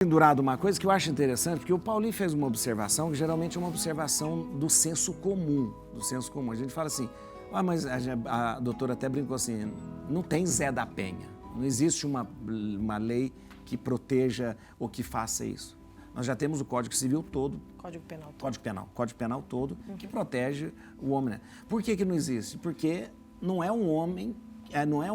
Pendurado uma coisa que eu acho interessante, porque o Paulinho fez uma observação, que geralmente é uma observação do senso comum, A gente fala assim, mas a doutora até brincou assim, não tem Zé da Penha, não existe uma lei que proteja ou que faça isso. Nós já temos o Código Civil todo, Código Penal todo, que protege o homem. Né? Por que não existe? Porque não é um homem, não é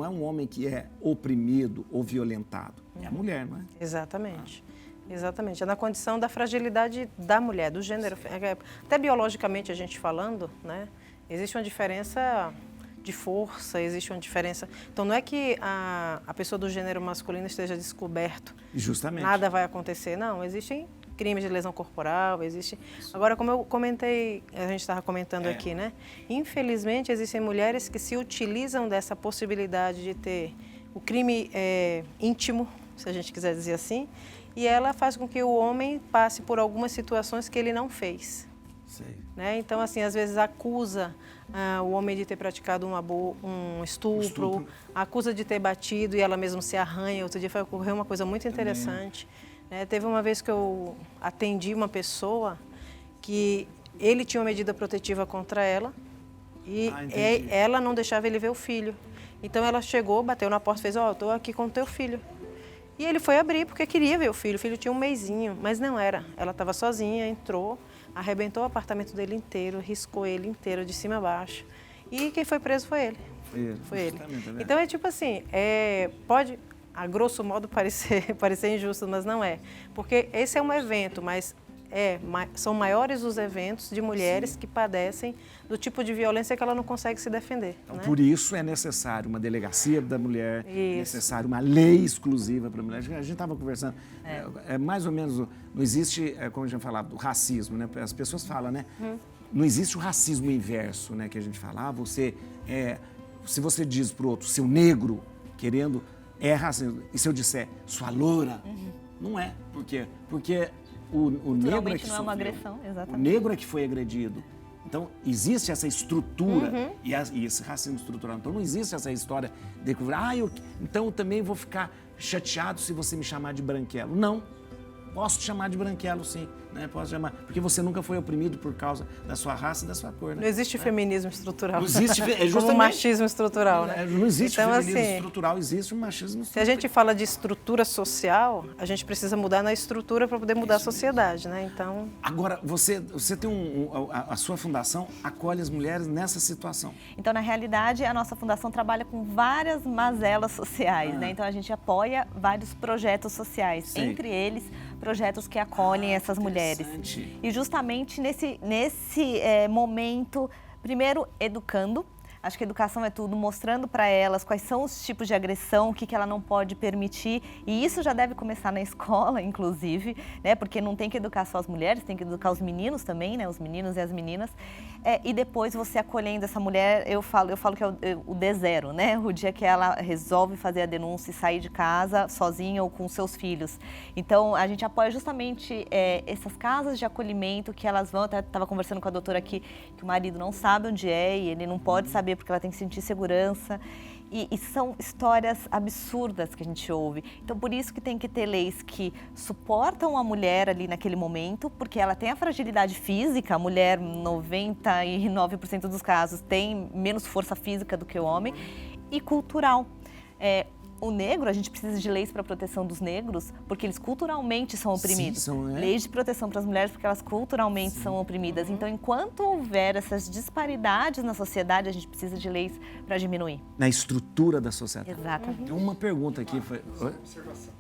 um homem que é oprimido ou violentado, é a mulher, não é? Exatamente. Exatamente. É na condição da fragilidade da mulher, do gênero. Até biologicamente a gente falando, né? Existe uma diferença de força, existe uma diferença. Então não é que a pessoa do gênero masculino esteja descoberto. Justamente. Nada vai acontecer. Não, existem crimes de lesão corporal, existe. Agora, como eu comentei, a gente estava comentando aqui, né? Infelizmente, existem mulheres que se utilizam dessa possibilidade de ter o crime íntimo, se a gente quiser dizer assim, e ela faz com que o homem passe por algumas situações que ele não fez. Sei. Né? Então, assim, às vezes acusa o homem de ter praticado um estupro, acusa de ter batido e ela mesma se arranha. Outro dia ocorreu uma coisa muito interessante. Né? Teve uma vez que eu atendi uma pessoa que ele tinha uma medida protetiva contra ela e ela não deixava ele ver o filho. Então ela chegou, bateu na porta e fez, eu estou aqui com o teu filho. E ele foi abrir porque queria ver o filho tinha um mesinho, mas não era. Ela estava sozinha, entrou, arrebentou o apartamento dele inteiro, riscou ele inteiro de cima a baixo. E quem foi preso foi ele. Foi ele. Então é tipo assim, pode a grosso modo parecer injusto, mas não é. Porque esse é um evento, mas são maiores os eventos de mulheres que padecem do tipo de violência que ela não consegue se defender. Então, né? por isso é necessário uma delegacia da mulher, é necessário uma lei exclusiva para a mulher. A gente estava conversando, mais ou menos, não existe, como a gente falava, o racismo, né? As pessoas falam, né? Não existe o racismo inverso, né? Que a gente fala, se você diz para o outro, seu negro, querendo, é racismo. E se eu disser, sua loura, não é. Por quê? Porque o negro é que não é uma agressão, exatamente. O negro é que foi agredido. Então, existe essa estrutura e esse racismo estrutural. Então, não existe essa história de que, então eu também vou ficar chateado se você me chamar de branquelo. Não. Posso te chamar de branquelo, sim. Né? Posso chamar, porque você nunca foi oprimido por causa da sua raça e da sua cor. Né? Não existe feminismo estrutural. Não existe, como machismo estrutural, né? Não existe então, feminismo assim, estrutural, existe um machismo estrutural. Se a gente fala de estrutura social, a gente precisa mudar na estrutura para poder mudar a sociedade, né? Então... Agora, você tem a sua fundação acolhe as mulheres nessa situação. Então, na realidade, a nossa fundação trabalha com várias mazelas sociais, né? Então, a gente apoia vários projetos sociais, Sim. entre eles projetos que acolhem essas mulheres. E justamente nesse momento, primeiro educando, acho que educação é tudo, mostrando para elas quais são os tipos de agressão, o que ela não pode permitir. E isso já deve começar na escola, inclusive, né? Porque não tem que educar só as mulheres, tem que educar os meninos também, né? Os meninos e as meninas. E depois você acolhendo essa mulher, eu falo que é o D0, né? O dia que ela resolve fazer a denúncia e sair de casa sozinha ou com seus filhos. Então, a gente apoia justamente essas casas de acolhimento que elas vão. Até estava conversando com a doutora aqui que o marido não sabe onde é e ele não pode saber porque ela tem que sentir segurança. E são histórias absurdas que a gente ouve. Então, por isso que tem que ter leis que suportam a mulher ali naquele momento, porque ela tem a fragilidade física, a mulher, 99% dos casos, tem menos força física do que o homem, e cultural. O negro, a gente precisa de leis para a proteção dos negros, porque eles culturalmente são oprimidos. Sim, leis de proteção para as mulheres, porque elas culturalmente são oprimidas. Então, enquanto houver essas disparidades na sociedade, a gente precisa de leis para diminuir. Na estrutura da sociedade. Exatamente. Tem uma pergunta aqui. Observação.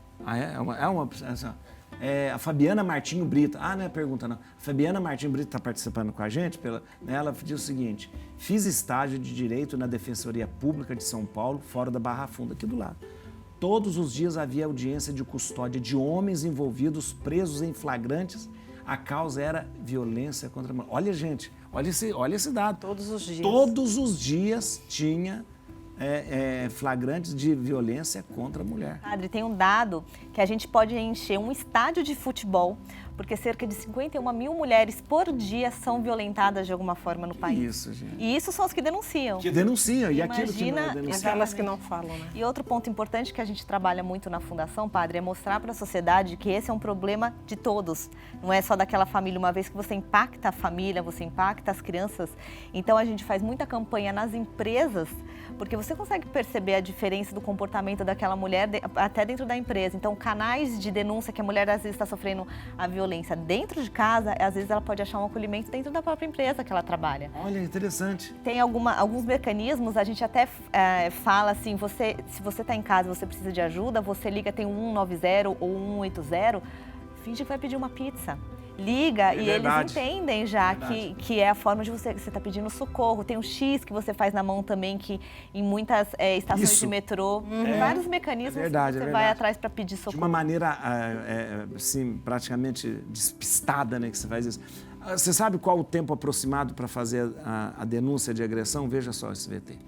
É uma observação. A Fabiana Martinho Brito. Não é pergunta, não. A Fabiana Martinho Brito está participando com a gente. Ela diz o seguinte: fiz estágio de Direito na Defensoria Pública de São Paulo, fora da Barra Funda, aqui do lado. Todos os dias havia audiência de custódia de homens envolvidos, presos em flagrantes. A causa era violência contra a mulher. Olha, gente, olha esse dado. Todos os dias. Todos os dias tinha flagrantes de violência contra a mulher. Padre, tem um dado que a gente pode encher um estádio de futebol porque cerca de 51 mil mulheres por dia são violentadas de alguma forma no país. Isso, gente. E isso são as que denunciam. Que denunciam, e aquilo que não é Imagina, denunciado. Aquelas que não falam, né? E outro ponto importante que a gente trabalha muito na Fundação, padre, é mostrar para a sociedade que esse é um problema de todos. Não é só daquela família, uma vez que você impacta a família, você impacta as crianças. Então a gente faz muita campanha nas empresas, porque você consegue perceber a diferença do comportamento daquela mulher até dentro da empresa. Então canais de denúncia que a mulher às vezes está sofrendo a violência dentro de casa, às vezes ela pode achar um acolhimento dentro da própria empresa que ela trabalha. Olha, interessante. Tem alguns mecanismos, a gente até fala assim, se você está em casa e você precisa de ajuda, você liga, tem um 190 ou 180, finge que vai pedir uma pizza. Liga e eles entendem já que é a forma de você está pedindo socorro. Tem um X que você faz na mão também, que em muitas estações de metrô, vários mecanismos que você vai atrás para pedir socorro. De uma maneira, assim, praticamente despistada, né, que você faz isso. Você sabe qual o tempo aproximado para fazer a denúncia de agressão? Veja só esse VT.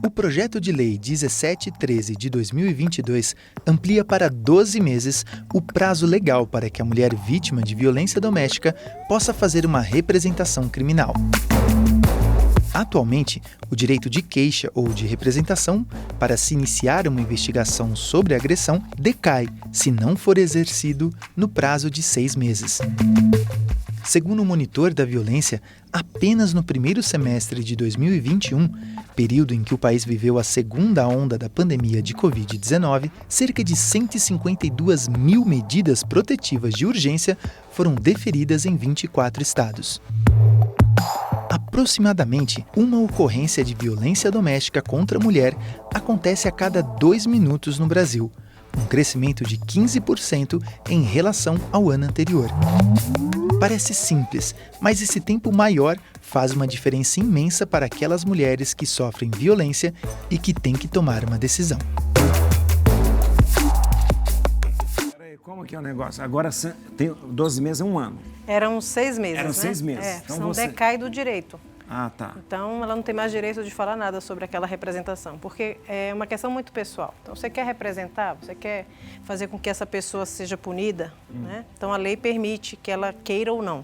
O projeto de lei 1713 de 2022 amplia para 12 meses o prazo legal para que a mulher vítima de violência doméstica possa fazer uma representação criminal. Atualmente, o direito de queixa ou de representação para se iniciar uma investigação sobre agressão decai se não for exercido no prazo de 6 meses. Segundo o monitor da violência, apenas no primeiro semestre de 2021, período em que o país viveu a segunda onda da pandemia de Covid-19, cerca de 152 mil medidas protetivas de urgência foram deferidas em 24 estados. Aproximadamente uma ocorrência de violência doméstica contra a mulher acontece a cada 2 minutos no Brasil, um crescimento de 15% em relação ao ano anterior. Parece simples, mas esse tempo maior faz uma diferença imensa para aquelas mulheres que sofrem violência e que têm que tomar uma decisão. Peraí, como que é o negócio? Agora tem 12 meses, é um ano. Eram 6 meses, Eram né? 6 meses. Então Então decai do direito. Ah, tá. Então, ela não tem mais direito de falar nada sobre aquela representação, porque é uma questão muito pessoal. Então, você quer representar, você quer fazer com que essa pessoa seja punida, né? Então, a lei permite que ela queira ou não.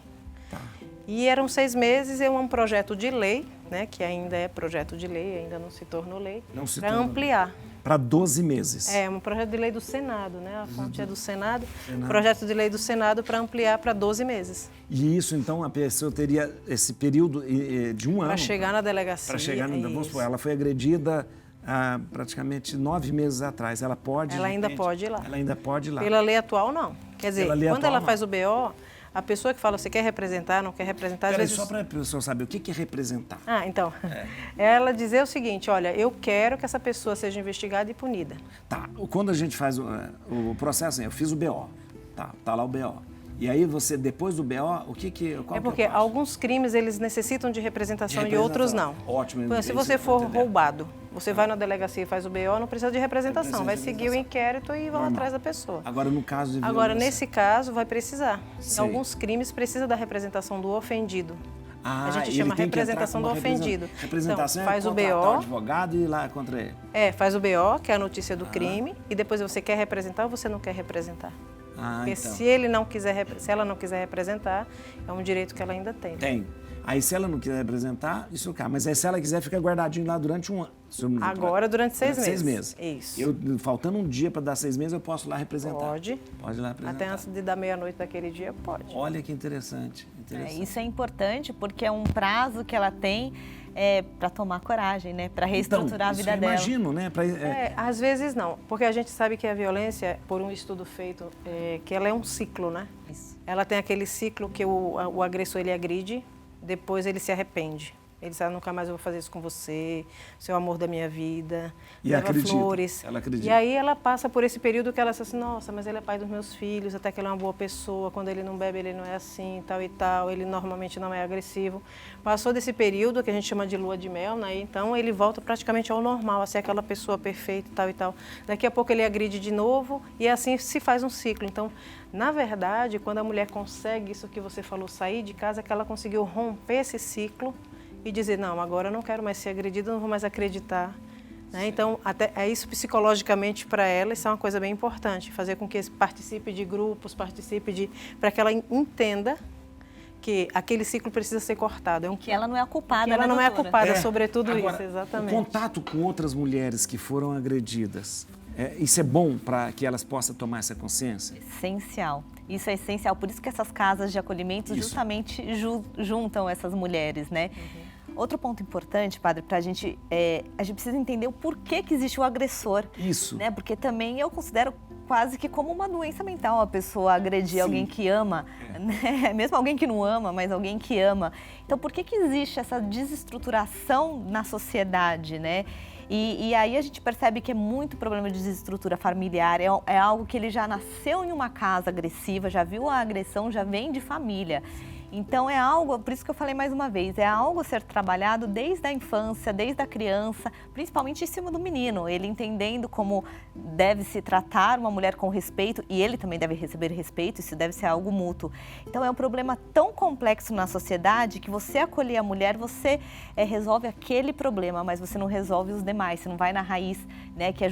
Tá. E eram 6 meses, é um projeto de lei, né? Que ainda é projeto de lei, ainda não se tornou lei, para ampliar. Para 12 meses. É um projeto de lei do Senado, né? A fonte é do Senado. Projeto de lei do Senado para ampliar para 12 meses. E isso, então, a pessoa teria esse período de um ano. Para chegar na delegacia. Para chegar na... Vamos supor, ela foi agredida praticamente 9 meses atrás. Ela pode... Ela ainda pode ir lá. Ela ainda pode ir lá. Pela lei atual, não. Quer dizer, quando ela faz o BO, a pessoa que fala, você quer representar, não quer representar... Peraí, às vezes... só para a pessoa saber, o que é representar? Então, ela dizer o seguinte, olha, eu quero que essa pessoa seja investigada e punida. Tá, quando a gente faz o processo, eu fiz o BO, tá lá o BO. E aí você, depois do BO, qual porque alguns crimes, eles necessitam de representação e outros não. Ótimo. Se você for roubado, você vai na delegacia e faz o BO, não precisa de representação. Vai seguir o inquérito e vão atrás da pessoa. Agora, no caso de violência... Agora, nesse caso, vai precisar. Em alguns crimes, precisa da representação do ofendido. A gente chama representação do ofendido. Representação então, faz é o contratar BO, o advogado e ir lá contra ele. Faz o BO, que é a notícia do crime, e depois você quer representar ou você não quer representar. Porque então. se ela não quiser representar, é um direito que ela ainda tem. Tem. Aí se ela não quiser representar, isso cá. Mas aí se ela quiser, fica guardadinho lá durante um ano. Agora, durante 6 meses. 6 meses. Isso. Faltando um dia para dar 6 meses, eu posso lá representar. Pode. Pode ir lá representar. Até antes de dar meia-noite daquele dia, pode. Olha que interessante. Isso é importante porque é um prazo que ela tem para tomar coragem, né? Para reestruturar a vida dela. Imagino, né? Às vezes não, porque a gente sabe que a violência, por um estudo feito, que ela é um ciclo, né? Isso. Ela tem aquele ciclo que o agressor ele agride, depois ele se arrepende. Ele diz, nunca mais eu vou fazer isso com você, você é o amor da minha vida, e leva acredita, flores. Ela acredita. E aí ela passa por esse período que ela diz assim, nossa, mas ele é pai dos meus filhos, até que ele é uma boa pessoa, quando ele não bebe ele não é assim, tal e tal, ele normalmente não é agressivo. Passou desse período que a gente chama de lua de mel, né? Então ele volta praticamente ao normal, a ser aquela pessoa perfeita, tal e tal. Daqui a pouco ele agride de novo e assim se faz um ciclo. Então, na verdade, quando a mulher consegue isso que você falou, sair de casa, que ela conseguiu romper esse ciclo, e dizer, não, agora eu não quero mais ser agredida, não vou mais acreditar né? Então, até isso psicologicamente para ela, isso é uma coisa bem importante, fazer com que participe de grupos, para que ela entenda que aquele ciclo precisa ser cortado. Que ela não é a culpada, que ela não é a culpada sobre tudo Agora, isso, exatamente. O contato com outras mulheres que foram agredidas, isso é bom para que elas possam tomar essa consciência? Essencial. Isso é essencial. Por isso que essas casas de acolhimento justamente juntam essas mulheres, né? Outro ponto importante, padre, para a gente precisa entender o porquê que existe o agressor. Isso. Né? Porque também eu considero quase que como uma doença mental a pessoa agredir alguém que ama, né? Mesmo alguém que não ama, mas alguém que ama. Então, por que existe essa desestruturação na sociedade, né? E aí a gente percebe que é muito problema de desestrutura familiar, é algo que ele já nasceu em uma casa agressiva, já viu a agressão, já vem de família. Então é algo, por isso que eu falei mais uma vez, é algo a ser trabalhado desde a infância, desde a criança, principalmente em cima do menino, ele entendendo como deve se tratar uma mulher com respeito e ele também deve receber respeito, isso deve ser algo mútuo. Então é um problema tão complexo na sociedade que você acolher a mulher, você resolve aquele problema, mas você não resolve os demais, você não vai na raiz, né, que é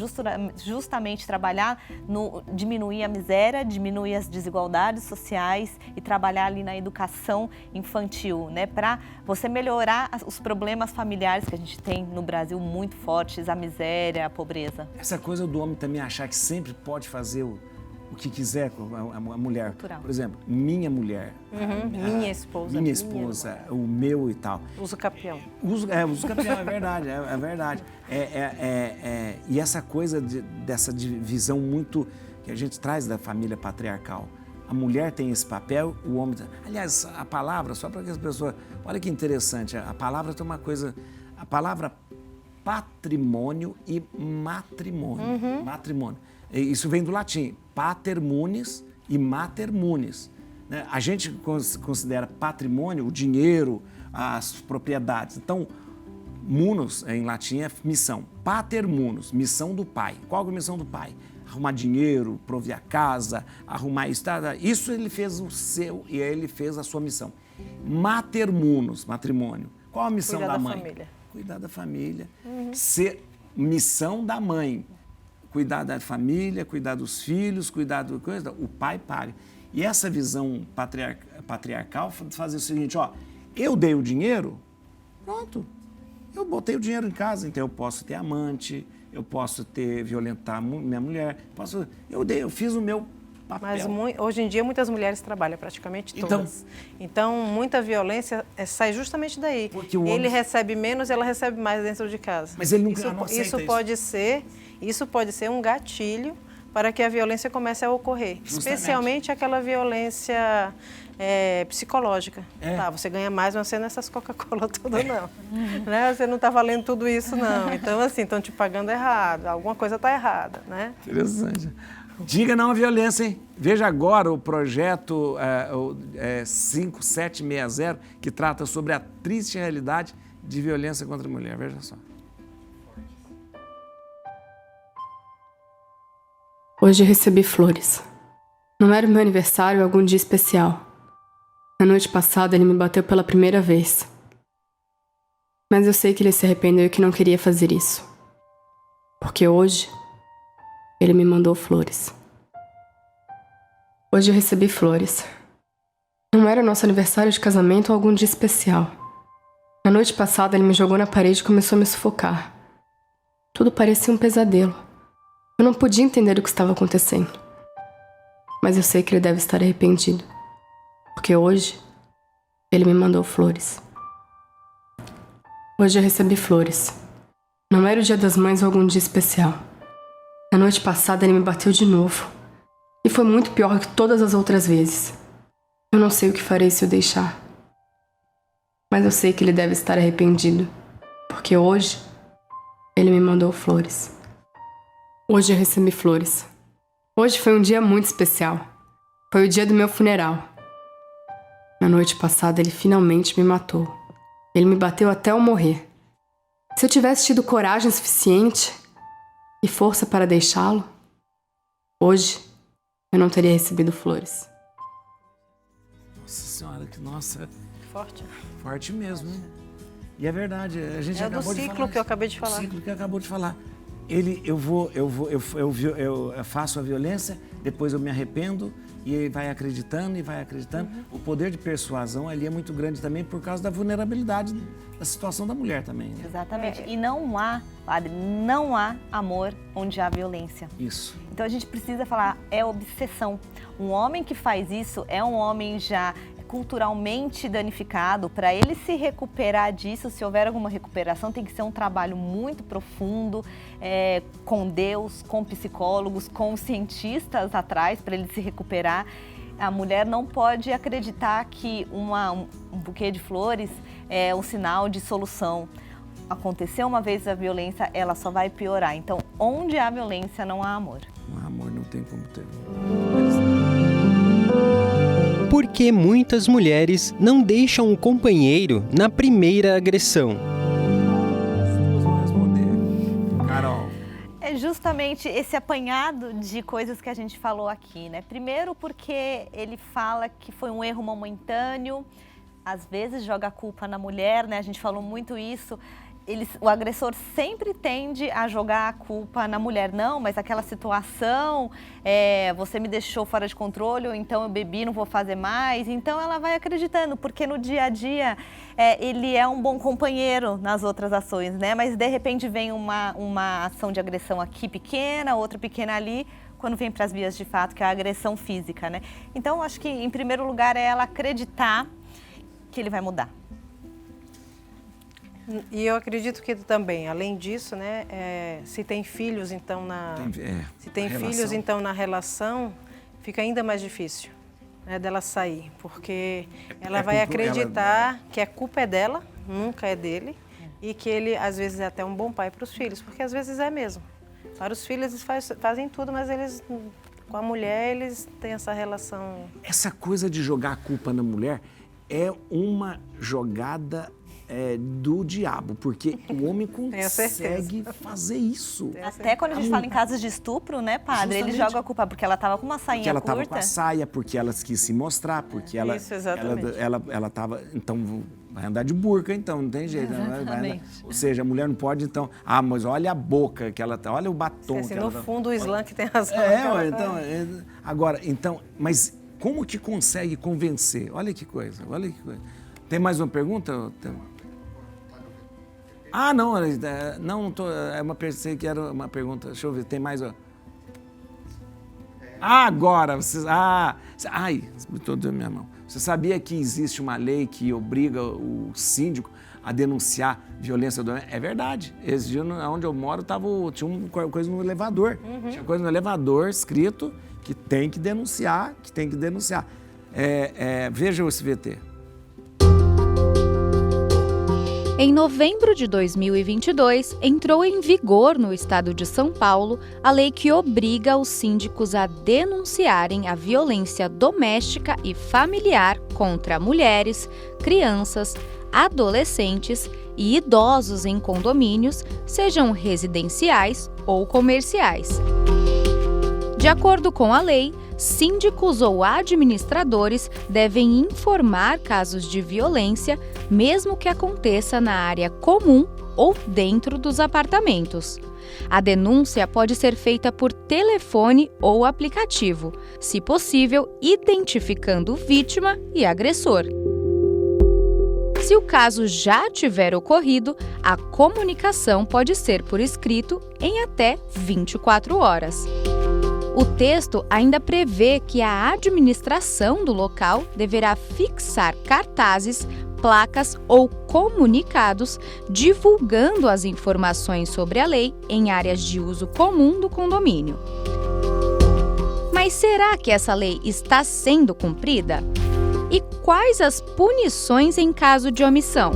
justamente trabalhar no diminuir a miséria, diminuir as desigualdades sociais e trabalhar ali na educação infantil, né, para você melhorar os problemas familiares que a gente tem no Brasil muito fortes, a miséria, a pobreza. Essa coisa do homem também achar que sempre pode fazer o que quiser com a mulher. Natural. Por exemplo, minha mulher, minha esposa, o meu e tal. Uso capião. Uso capião, é verdade, é verdade. E essa coisa dessa divisão muito que a gente traz da família patriarcal. A mulher tem esse papel, o homem... Aliás, a palavra, só para que as pessoas... Olha que interessante, a palavra tem uma coisa... A palavra patrimônio e matrimônio. Matrimônio. Isso vem do latim, pater munis e mater munis. Né? A gente considera patrimônio o dinheiro, as propriedades. Então, munus, em latim, é missão. Pater munus, missão do pai. Qual é a missão do pai? Arrumar dinheiro, prover a casa, arrumar isso. Isso ele fez o seu e ele fez a sua missão. Mater munus, matrimônio. Qual a missão da mãe? Família. Cuidar da família. Missão da mãe. Cuidar da família, cuidar dos filhos, cuidar do coisa. O pai paga. E essa visão patriarcal fazia o seguinte, eu dei o dinheiro, pronto. Eu botei o dinheiro em casa, então eu posso ter amante, eu posso violentar minha mulher, eu fiz o meu papel. Mas hoje em dia muitas mulheres trabalham, praticamente todas. Então muita violência sai justamente daí. Porque o ele homem... recebe menos, ela recebe mais dentro de casa. Mas ele não aceita isso pode ser um gatilho para que a violência comece a ocorrer. Justamente. Especialmente aquela violência psicológica. Tá, você ganha mais, mas você não é essas Coca-Cola todas, não. Né? Você não está valendo tudo isso, não. Então, assim, estão te pagando errado. Alguma coisa está errada, né? Interessante. Diga não à violência, hein? Veja agora o projeto 5760, que trata sobre a triste realidade de violência contra a mulher. Veja só. Hoje eu recebi flores. Não era o meu aniversário ou algum dia especial. Na noite passada ele me bateu pela primeira vez. Mas eu sei que ele se arrependeu e que não queria fazer isso. Porque hoje ele me mandou flores. Hoje eu recebi flores. Não era o nosso aniversário de casamento ou algum dia especial. Na noite passada ele me jogou na parede e começou a me sufocar. Tudo parecia um pesadelo. Eu não podia entender o que estava acontecendo. Mas eu sei que ele deve estar arrependido. Porque hoje ele me mandou flores. Hoje eu recebi flores. Não era o dia das mães ou algum dia especial. Na noite passada ele me bateu de novo. E foi muito pior que todas as outras vezes. Eu não sei o que farei se o deixar. Mas eu sei que ele deve estar arrependido. Porque hoje ele me mandou flores. Hoje eu recebi flores. Hoje foi um dia muito especial. Foi o dia do meu funeral. Na noite passada ele finalmente me matou. Ele me bateu até eu morrer. Se eu tivesse tido coragem suficiente e força para deixá-lo, hoje eu não teria recebido flores. Nossa Senhora, que nossa... Forte. Forte mesmo, hein? E é verdade, a gente É acabou do de falar ciclo que eu acabei de falar. O ciclo que acabou de falar. Eu faço a violência, depois eu me arrependo e vai acreditando e vai acreditando. O poder de persuasão ali é muito grande também por causa da vulnerabilidade da situação da mulher também. Né? Exatamente. E não há, padre, não há amor onde há violência. Isso. Então a gente precisa falar, é obsessão. Um homem que faz isso é um homem já culturalmente danificado. Para ele se recuperar disso, se houver alguma recuperação, tem que ser um trabalho muito profundo, com Deus, com psicólogos, com cientistas atrás, para ele se recuperar. A mulher não pode acreditar que um buquê de flores é um sinal de solução. Aconteceu uma vez a violência, ela só vai piorar. Então, onde há violência, não há amor. Não há amor, não tem como ter. Por que muitas mulheres não deixam o companheiro na primeira agressão? As duas vão responder. Carol. É justamente esse apanhado de coisas que a gente falou aqui, né? Primeiro porque ele fala que foi um erro momentâneo, às vezes joga a culpa na mulher, né? A gente falou muito isso. O agressor sempre tende a jogar a culpa na mulher. Não, mas aquela situação, você me deixou fora de controle, ou então eu bebi, não vou fazer mais. Então ela vai acreditando, porque no dia a dia ele é um bom companheiro nas outras ações, né? Mas de repente vem uma ação de agressão aqui pequena, outra pequena ali, quando vem para as vias de fato, que é a agressão física, né? Então acho que em primeiro lugar é ela acreditar que ele vai mudar. E eu acredito que também, além disso, né, se tem filhos, então na relação, fica ainda mais difícil, né, dela sair, porque ela vai acreditar que a culpa é dela, nunca é dele, e que ele às vezes é até um bom pai para os filhos, porque às vezes é mesmo. Para os filhos eles fazem tudo, mas eles com a mulher eles têm essa relação. Essa coisa de jogar a culpa na mulher é uma jogada do diabo, porque o homem consegue fazer isso. Até quando a gente fala em casos de estupro, né, padre? Ele joga a culpa porque ela estava com uma sainha curta. Porque ela estava com a saia, porque ela quis se mostrar, porque ela estava... Então, vai andar de burca, então, não tem jeito. Né? Ou seja, a mulher não pode, então... Ah, mas olha a boca que ela tá, olha o batom assim, que ela... No fundo, o Islã que tem razão. Agora, mas como que consegue convencer? Olha que coisa. Tem mais uma pergunta? Ah, não, pensei que era uma pergunta. Deixa eu ver, tem mais. Agora, estou dando minha mão. Você sabia que existe uma lei que obriga o síndico a denunciar violência doméstica? É verdade. Esse dia, onde eu moro, tinha uma coisa no elevador. Tinha coisa no elevador escrito que tem que denunciar, Veja o SVT. Em novembro de 2022, entrou em vigor no estado de São Paulo a lei que obriga os síndicos a denunciarem a violência doméstica e familiar contra mulheres, crianças, adolescentes e idosos em condomínios, sejam residenciais ou comerciais. De acordo com a lei, síndicos ou administradores devem informar casos de violência, mesmo que aconteça na área comum ou dentro dos apartamentos. A denúncia pode ser feita por telefone ou aplicativo, se possível, identificando vítima e agressor. Se o caso já tiver ocorrido, a comunicação pode ser por escrito em até 24 horas. O texto ainda prevê que a administração do local deverá fixar cartazes, placas ou comunicados divulgando as informações sobre a lei em áreas de uso comum do condomínio. Mas será que essa lei está sendo cumprida? E quais as punições em caso de omissão?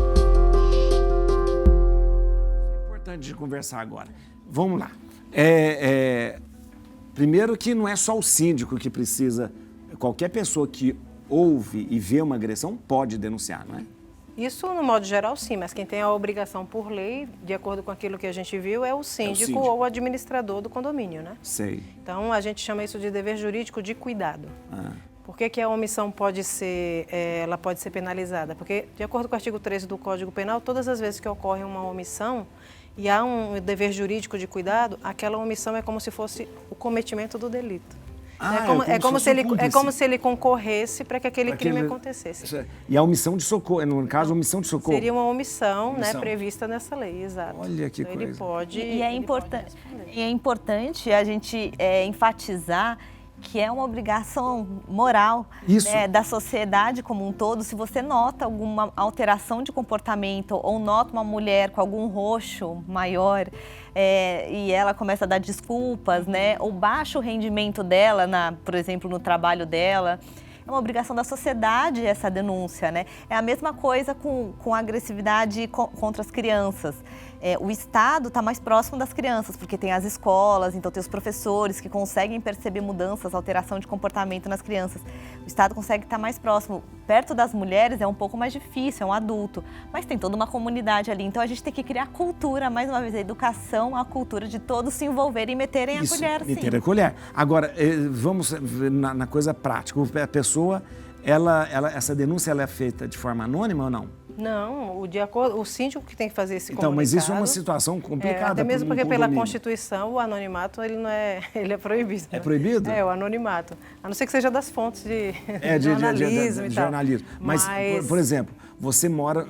É importante de conversar agora. Vamos lá. Primeiro que não é só o síndico que precisa, qualquer pessoa que ouve e vê uma agressão pode denunciar, não é? Isso, no modo geral, sim, mas quem tem a obrigação por lei, de acordo com aquilo que a gente viu, é o síndico ou o administrador do condomínio, né? Sei. Então, a gente chama isso de dever jurídico de cuidado. Por que a omissão pode ser, ela pode ser penalizada? Porque, de acordo com o artigo 13 do Código Penal, todas as vezes que ocorre uma omissão e há um dever jurídico de cuidado, aquela omissão é como se fosse o cometimento do delito. É como se ele concorresse para que aquele crime acontecesse. E a omissão de socorro, no caso, a omissão de socorro. Seria uma omissão, né, prevista nessa lei, exato. Olha que então, coisa. Ele pode. E é importante a gente enfatizar que é uma obrigação moral, né, da sociedade como um todo. Se você nota alguma alteração de comportamento ou nota uma mulher com algum roxo maior e ela começa a dar desculpas, né, ou baixa o rendimento dela, por exemplo, no trabalho dela, é uma obrigação da sociedade essa denúncia, né? É a mesma coisa com a agressividade contra as crianças. O Estado está mais próximo das crianças, porque tem as escolas, então tem os professores que conseguem perceber mudanças, alteração de comportamento nas crianças. O Estado consegue estar mais próximo. Perto das mulheres é um pouco mais difícil, é um adulto, mas tem toda uma comunidade ali. Então a gente tem que criar cultura, mais uma vez, a educação, a cultura de todos se envolverem e meterem a colher, sim. Meter a colher. Agora, vamos na coisa prática. A pessoa, essa denúncia ela é feita de forma anônima ou não? Não, o síndico que tem que fazer esse comunicado. Então, mas isso é uma situação complicada. Até mesmo porque pela Constituição o anonimato ele é proibido. É proibido? O anonimato. A não ser que seja das fontes de jornalismo e tal. Jornalismo. Mas, por exemplo, você mora,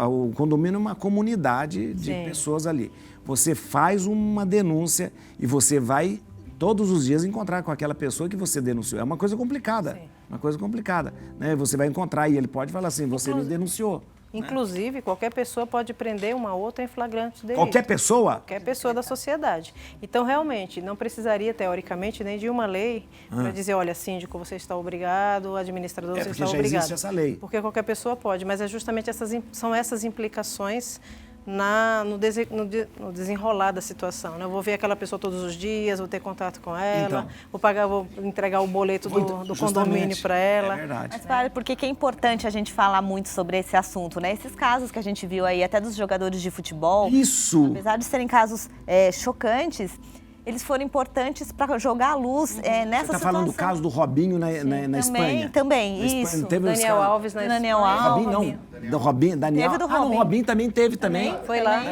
o condomínio é uma comunidade de pessoas ali. Você faz uma denúncia e você vai todos os dias encontrar com aquela pessoa que você denunciou. É uma coisa complicada. Sim. Uma coisa complicada, né? Você vai encontrar e ele pode falar assim, você me denunciou. Inclusive, qualquer pessoa pode prender uma outra em flagrante delito. Qualquer pessoa? Qualquer pessoa da sociedade. Então, realmente, não precisaria, teoricamente, nem de uma lei para dizer, olha, síndico, você está obrigado, administrador, você está obrigado. Porque já existe essa lei. Porque qualquer pessoa pode, mas é justamente são essas implicações no desenrolar da situação, né? Eu vou ver aquela pessoa todos os dias, vou ter contato com ela, vou entregar o boleto do condomínio para ela. É verdade. Mas, porque é importante a gente falar muito sobre esse assunto, né? Esses casos que a gente viu aí, até dos jogadores de futebol. Isso! Apesar de serem casos chocantes, eles foram importantes para jogar a luz nessa situação. Você está falando do caso do Robinho na Espanha? Também, isso. Daniel Alves na Espanha. Daniel Alves. Robinho não, do Robinho, Daniel. Teve do Robinho. O Robinho também teve também. Foi lá.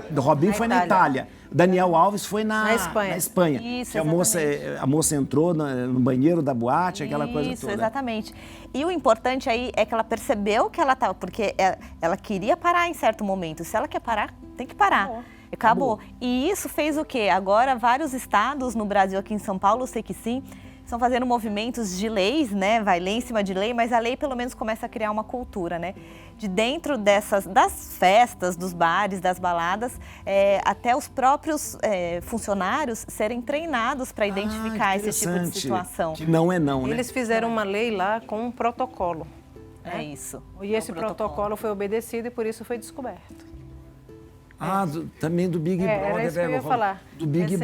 Do Robinho foi na Itália. Daniel Alves foi na Espanha. Isso, que a moça entrou no banheiro da boate, aquela coisa toda. Isso, exatamente. E o importante aí é que ela percebeu que ela estava, porque ela queria parar em certo momento. Se ela quer parar, tem que parar. Acabou. E isso fez o quê? Agora, vários estados no Brasil, aqui em São Paulo, eu sei que sim, estão fazendo movimentos de leis, né? Vai lei em cima de lei, mas a lei pelo menos começa a criar uma cultura, né? De dentro das festas, dos bares, das baladas, até os próprios funcionários serem treinados para identificar esse tipo de situação. Que não é não, né? Eles fizeram uma lei lá com um protocolo. É isso. E esse protocolo foi obedecido e por isso foi descoberto. Também do Big Brother. Era isso que eu ia falar. Do Big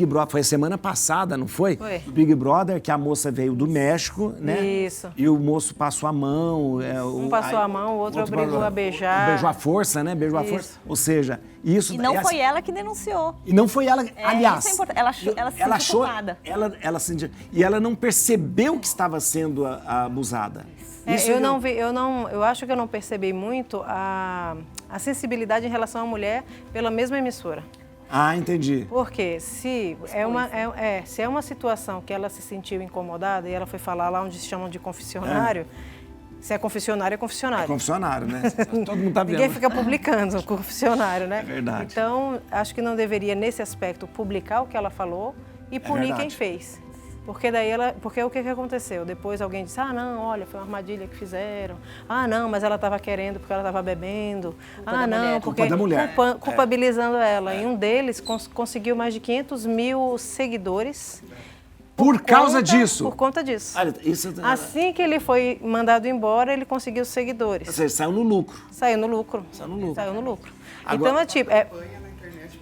Brother. Foi semana passada, não foi? Foi. Do Big Brother, que a moça veio do México, né? Isso. E o moço passou a mão. Um passou a mão, o outro obrigou a beijar. Beijou a força, né? Beijou a força. Ou seja, isso... E não foi ela que denunciou. E não foi ela... Aliás... Isso é ela se sentiu culpada. Ela sentiu... E ela não percebeu que estava sendo abusada. Eu acho que eu não percebi muito a sensibilidade em relação à mulher pela mesma emissora. Entendi. Porque se é uma situação que ela se sentiu incomodada e ela foi falar lá onde se chamam de confessionário, se é confessionário, é confessionário. É confessionário, né? Todo mundo tá vendo. Ninguém fica publicando o confessionário, né? É verdade. Então, acho que não deveria, nesse aspecto, publicar o que ela falou e punir quem fez. Porque o que aconteceu? Depois alguém disse, não, olha, foi uma armadilha que fizeram. Não, mas ela estava querendo porque ela estava bebendo. Culpa da mulher. Culpabilizando ela. E um deles conseguiu mais de 500 mil seguidores. Por causa disso? Por conta disso. Olha, assim que ele foi mandado embora, ele conseguiu seguidores. Ou seja, saiu no lucro. Saiu no lucro. Então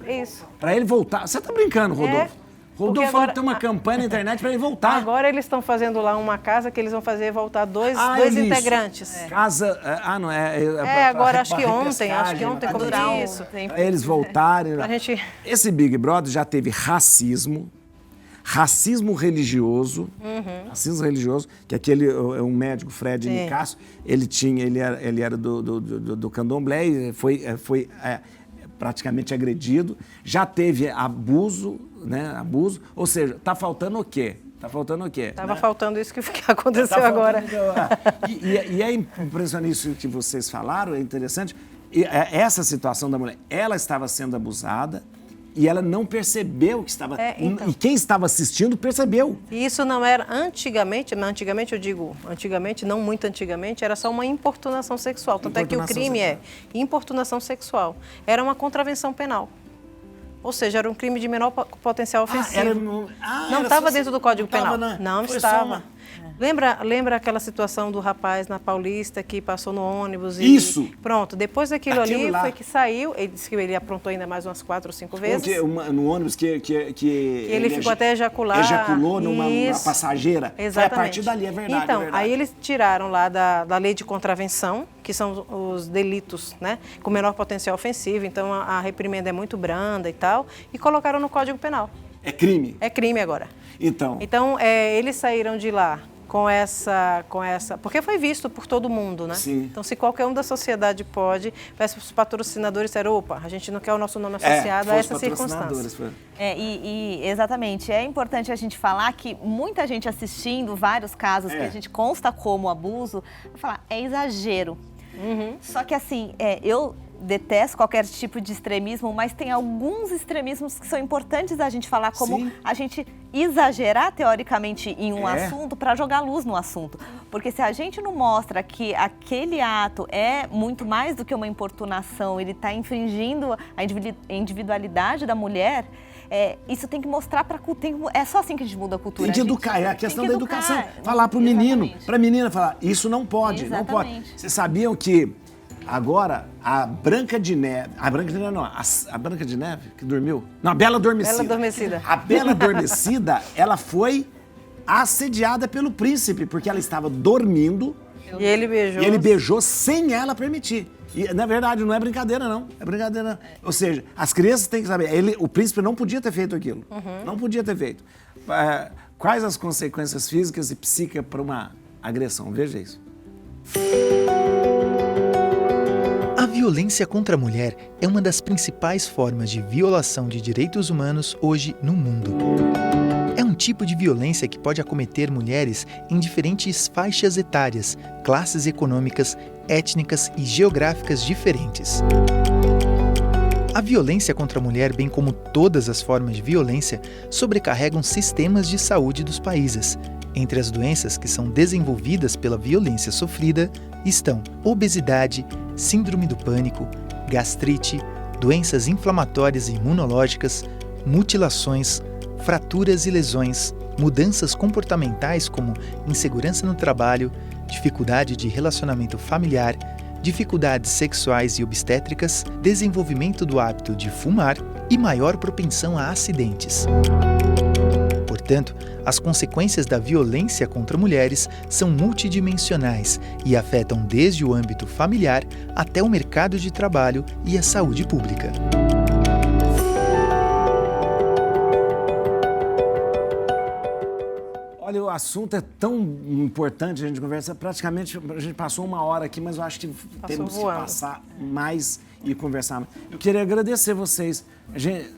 isso. Para ele voltar. Você está brincando, Rodolfo? Rodolfo falou que tem uma campanha na internet para ele voltar. Agora eles estão fazendo lá uma casa que eles vão fazer voltar dois integrantes. Casa, não é? Agora acho que ontem como isso. Eles voltarem. Esse Big Brother já teve racismo, racismo religioso, que aquele, um médico, Fred Nicásio, ele era do candomblé e foi praticamente agredido. Já teve abuso, né? Ou seja, tá faltando o quê? Estava faltando isso que aconteceu agora. E é impressionante isso que vocês falaram, é interessante. Essa situação da mulher, ela estava sendo abusada e ela não percebeu que estava... Então. E quem estava assistindo percebeu. E isso não era antigamente, eu digo antigamente, não muito antigamente, era só uma importunação sexual. Tanto é que o crime é importunação sexual. Era uma contravenção penal. Ou seja, era um crime de menor potencial ofensivo. Não estava dentro do Código Penal. Não estava. Lembra aquela situação do rapaz na Paulista que passou no ônibus e... Isso! Pronto, depois daquilo ali foi que saiu, ele disse que ele aprontou ainda mais umas 4 ou 5 vezes. No ônibus que ele ficou até ejacular. Ejaculou numa passageira. Exatamente. Foi a partir dali, é verdade. Então, é verdade. aí eles tiraram lá da lei de contravenção, que são os delitos, né, com menor potencial ofensivo, então a reprimenda é muito branda e tal, e colocaram no Código Penal. É crime? É crime agora. Então Eles saíram de lá com essa... Porque foi visto por todo mundo, né? Sim. Então, se qualquer um da sociedade pode, os patrocinadores disseram, opa, a gente não quer o nosso nome associado a essa circunstância. Exatamente. É importante a gente falar que muita gente assistindo vários casos que a gente consta como abuso, vai falar, é exagero. Só que assim, eu detesto qualquer tipo de extremismo, mas tem alguns extremismos que são importantes a gente falar, como a gente exagerar teoricamente em um assunto para jogar luz no assunto. Porque se a gente não mostra que aquele ato é muito mais do que uma importunação, ele está infringindo a individualidade da mulher, isso tem que mostrar para a cultura. É só assim que a gente muda a cultura. Tem que educar, é a questão da educação. Falar para o menino, para a menina falar, isso não pode, não pode. Vocês sabiam que agora a Branca de Neve, a Branca de Neve que dormiu? Não, a Bela Adormecida. Bela Adormecida. A Bela Adormecida, ela foi assediada pelo príncipe, porque ela estava dormindo. E ele beijou. E ele beijou sem ela permitir. E, na verdade, não é brincadeira, não. É brincadeira. Ou seja, as crianças têm que saber. O príncipe não podia ter feito aquilo. Não podia ter feito. Quais as consequências físicas e psíquicas para uma agressão? Veja isso. A violência contra a mulher é uma das principais formas de violação de direitos humanos hoje no mundo. É um tipo de violência que pode acometer mulheres em diferentes faixas etárias, classes econômicas, étnicas e geográficas diferentes. A violência contra a mulher, bem como todas as formas de violência, sobrecarregam sistemas de saúde dos países. Entre as doenças que são desenvolvidas pela violência sofrida estão obesidade, síndrome do pânico, gastrite, doenças inflamatórias e imunológicas, mutilações, fraturas e lesões, mudanças comportamentais como insegurança no trabalho, dificuldade de relacionamento familiar, dificuldades sexuais e obstétricas, desenvolvimento do hábito de fumar e maior propensão a acidentes. Portanto, as consequências da violência contra mulheres são multidimensionais e afetam desde o âmbito familiar até o mercado de trabalho e a saúde pública. Olha, o assunto é tão importante, a gente conversa, praticamente a gente passou 1 hora aqui, mas eu acho que temos que passar mais e conversar mais. Eu queria agradecer vocês.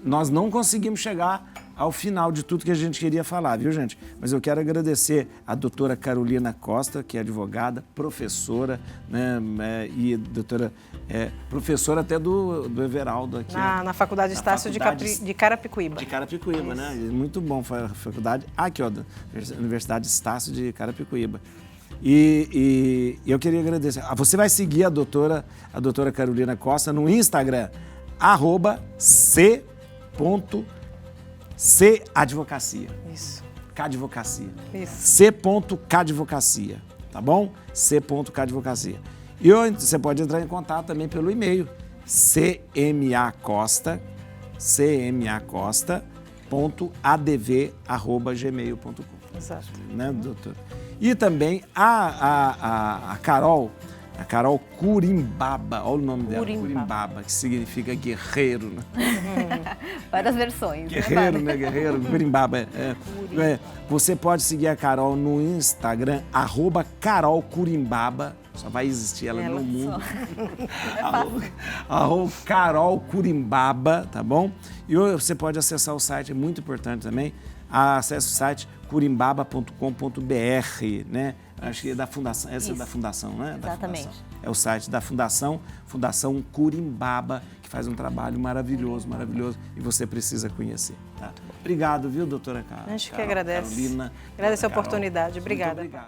Nós não conseguimos chegar ao final de tudo que a gente queria falar, viu, gente? Mas eu quero agradecer a doutora Carolina Costa, que é advogada, professora, né, e professora até do Everaldo aqui. Na Faculdade Estácio de Carapicuíba. De Carapicuíba, né? Muito bom, foi a faculdade. Aqui, ó, da Universidade Estácio de Carapicuíba. E eu queria agradecer. Você vai seguir a doutora Carolina Costa no Instagram, @c.cadvocacia. Isso. Cadvocacia. Isso. c.cadvocacia, tá bom? c.cadvocacia. E você pode entrar em contato também pelo e-mail, cmacosta.adv@gmail.com. Exato. Né, doutor? E também a Carol, A Carol Curimbaba, olha o nome dela, Curimbaba. Curimbaba, que significa guerreiro, né? Várias versões. Guerreiro, né? Guerreiro, Curimbaba. Você pode seguir a Carol no Instagram, @CarolCurimbaba. Só vai existir ela no mundo. Carol Curimbaba, tá bom? E você pode acessar o site, é muito importante também. Acesse o site curimbaba.com.br, né? Acho que é da Fundação, essa é da Fundação, né? Exatamente. Da Fundação. É o site da Fundação Curimbaba, que faz um trabalho maravilhoso, maravilhoso, e você precisa conhecer, tá? Obrigado, viu, doutora Carol? A gente que agradece. Carolina. Agradece a Carol. oportunidade. Obrigada. Muito obrigado.